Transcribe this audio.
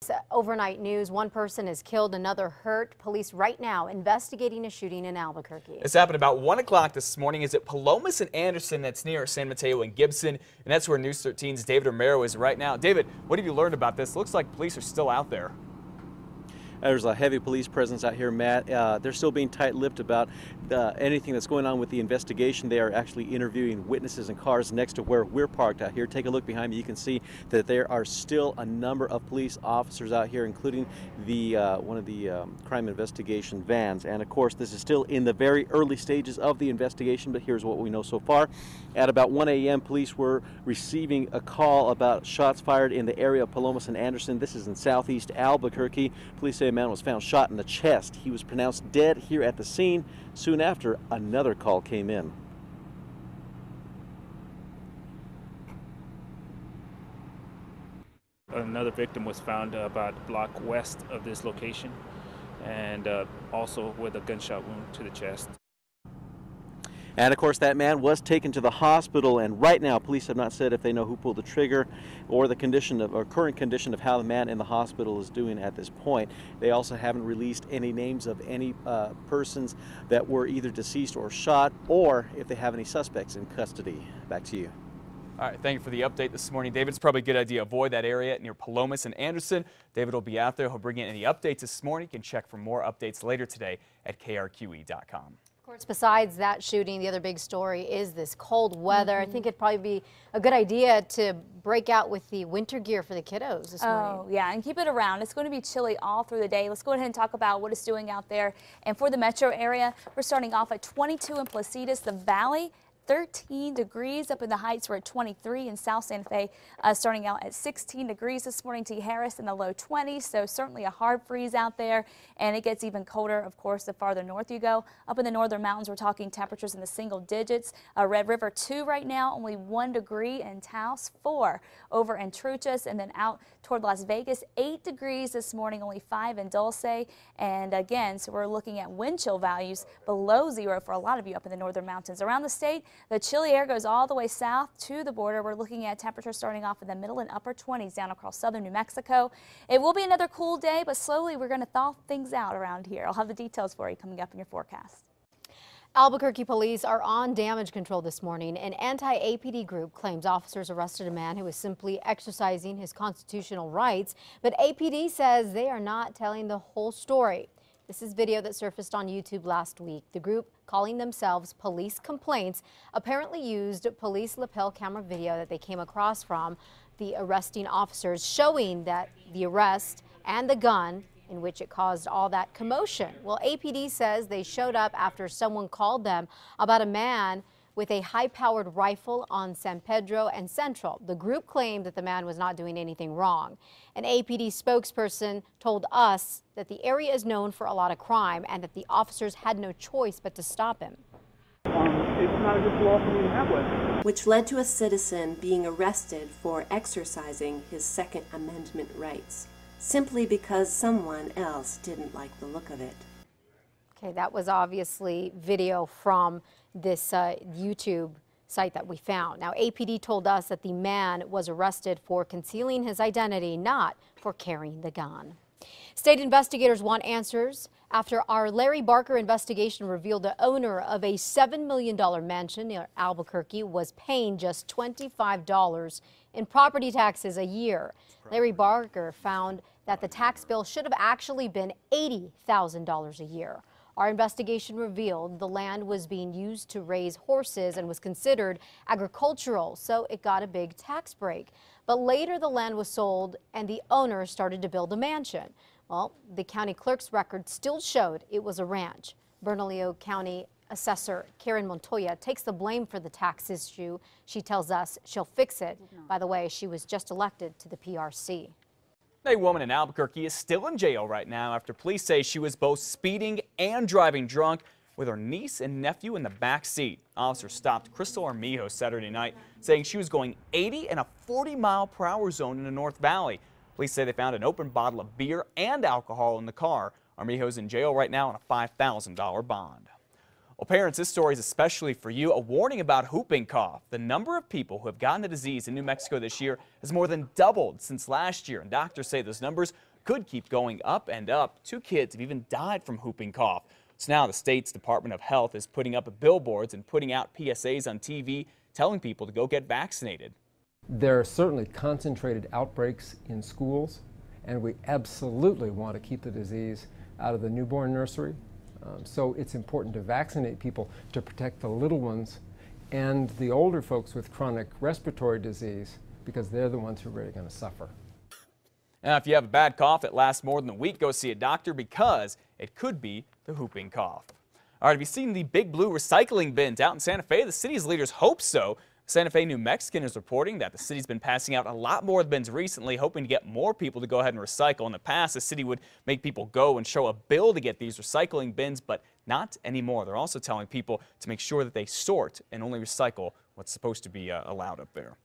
It's overnight news. One person is killed, another hurt. Police right now investigating a shooting in Albuquerque. This happened about 1 o'clock this morning. Is it Palomas and Anderson? That's near San Mateo and Gibson. And that's where News 13's David Romero is right now. David, what have you learned about this? Looks like police are still out there. There's a heavy police presence out here, Matt. They're still being tight-lipped about anything that's going on with the investigation. They are actually interviewing witnesses in cars next to where we're parked out here. Take a look behind me. You can see that there are still a number of police officers out here, including the one of the crime investigation vans. And of course, this is still in the very early stages of the investigation, but here's what we know so far. At about 1 a.m., police were receiving a call about shots fired in the area of Palomas and Anderson. This is in southeast Albuquerque. Police say a man was found shot in the chest. He was pronounced dead here at the scene. Soon after, another call came in. Another victim was found about a block west of this location, and also with a gunshot wound to the chest. And of course, that man was taken to the hospital, and right now police have not said if they know who pulled the trigger or the condition of, or current condition of how the man in the hospital is doing at this point. They also haven't released any names of any persons that were either deceased or shot, or if they have any suspects in custody. Back to you. All right, thank you for the update this morning, David. It's probably a good idea to avoid that area near Palomas and Anderson. David will be out there. He'll bring in any updates this morning. You can check for more updates later today at KRQE.com. Of course, besides that shooting, the other big story is this cold weather. I think it'd probably be a good idea to break out with the winter gear for the kiddos this morning. Oh, yeah, and keep it around. It's going to be chilly all through the day. Let's go ahead and talk about what it's doing out there. And for the metro area, we're starting off at 22 in Placitas, the Valley. 13 degrees up in the Heights. We're at 23 in South Santa Fe, starting out at 16 degrees this morning. T. Harris in the low 20s, so certainly a hard freeze out there, and it gets even colder, of course, the farther north you go. Up in the northern mountains, we're talking temperatures in the single digits. Red River 2 right now, only 1 degree in Taos, 4 over in Truchas, and then out toward Las Vegas, 8 degrees this morning, only 5 in Dulce. And again, so we're looking at wind chill values below 0 for a lot of you up in the northern mountains. Around the state, the chilly air goes all the way south to the border. We're looking at temperatures starting off in the middle and upper 20s down across southern New Mexico. It will be another cool day, but slowly we're going to thaw things out around here. I'll have the details for you coming up in your forecast. Albuquerque police are on damage control this morning. An anti-APD group claims officers arrested a man who was simply exercising his constitutional rights, but APD says they are not telling the whole story. This is video that surfaced on YouTube last week. The group, calling themselves Police Complaints, apparently used police lapel camera video that they came across from the arresting officers, showing that the arrest and the gun in which it caused all that commotion. Well, APD says they showed up after someone called them about a man with a high-powered rifle on San Pedro and Central. The group claimed that the man was not doing anything wrong. An APD spokesperson told us that the area is known for a lot of crime and that the officers had no choice but to stop him. It's not against the law for me to have one. Which led to a citizen being arrested for exercising his Second Amendment rights, simply because someone else didn't like the look of it. Okay, that was obviously video from this YouTube site that we found. Now, APD told us that the man was arrested for concealing his identity, not for carrying the gun. State investigators want answers after our Larry Barker investigation revealed the owner of a $7 million mansion near Albuquerque was paying just $25 in property taxes a year. Larry Barker found that the tax bill should have actually been $80,000 a year. Our investigation revealed the land was being used to raise horses and was considered agricultural, so it got a big tax break. But later the land was sold and the owner started to build a mansion. Well, the county clerk's record still showed it was a ranch. Bernalillo County Assessor Karen Montoya takes the blame for the tax issue. She tells us she'll fix it. By the way, she was just elected to the PRC. A woman in Albuquerque is still in jail right now after police say she was both speeding and driving drunk with her niece and nephew in the back seat. Officers stopped Crystal Armijo Saturday night, saying she was going 80 in a 40-mile-per-hour zone in the North Valley. Police say they found an open bottle of beer and alcohol in the car. Armijo's in jail right now on a $5,000 bond. Well, parents, this story is especially for you. A warning about whooping cough. The number of people who have gotten the disease in New Mexico this year has more than doubled since last year, and doctors say those numbers could keep going up and up. 2 kids have even died from whooping cough. So now the state's Department of Health is putting up billboards and putting out PSAs on TV telling people to go get vaccinated. There are certainly concentrated outbreaks in schools, and we absolutely want to keep the disease out of the newborn nursery. So it's important to vaccinate people to protect the little ones and the older folks with chronic respiratory disease, because they're the ones who are really going to suffer. Now, if you have a bad cough that lasts more than a week, go see a doctor because it could be the whooping cough. All right, have you seen the big blue recycling bins out in Santa Fe? The city's leaders hope so. Santa Fe New Mexican is reporting that the city's been passing out a lot more bins recently, hoping to get more people to go ahead and recycle. In the past, the city would make people go and show a bill to get these recycling bins, but not anymore. They're also telling people to make sure that they sort and only recycle what's supposed to be allowed up there.